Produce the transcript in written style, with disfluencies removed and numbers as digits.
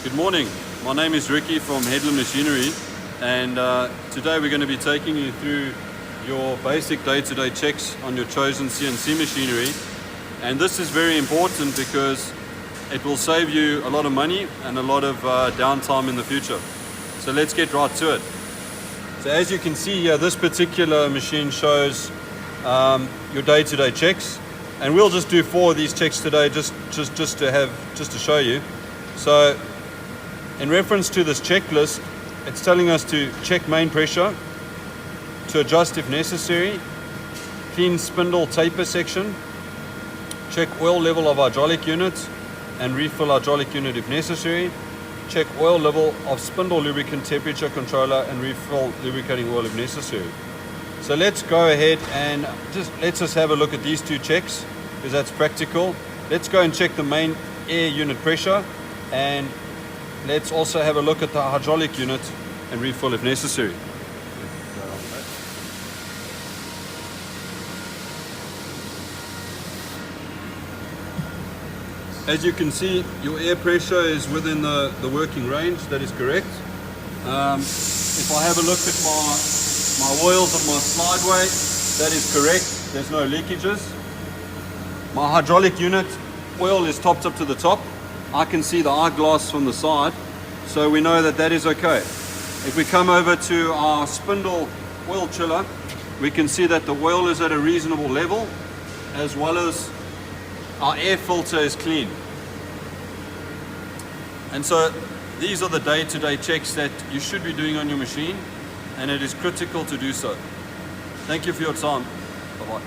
Good morning, my name is Ricci from Headland Machinery, and today we're going to be taking you through your basic day-to-day checks on your chosen CNC machinery. And this is very important because it will save you a lot of money and a lot of downtime in the future. So let's get right to it. So as you can see here, this particular machine shows your day-to-day checks, and we'll just do 4 of these checks today just to show you. So in reference to this checklist, it's telling us to check main pressure, to adjust if necessary, clean spindle taper section, check oil level of hydraulic unit and refill hydraulic unit if necessary, check oil level of spindle lubricant temperature controller and refill lubricating oil if necessary. So let's go ahead and let's have a look at these 2 checks because that's practical. Let's go and check the main air unit pressure, and let's also have a look at the hydraulic unit and refill if necessary. As you can see, your air pressure is within the working range. That is correct. If I have a look at my oils of my slideway, that is correct. There's no leakages. My hydraulic unit oil is topped up to the top. I can see the eyeglass from the side, so we know that is okay. If we come over to our spindle oil chiller, we can see that the oil is at a reasonable level, as well as our air filter is clean. And so these are the day-to-day checks that you should be doing on your machine, and it is critical to do so. Thank you for your time. Bye-bye.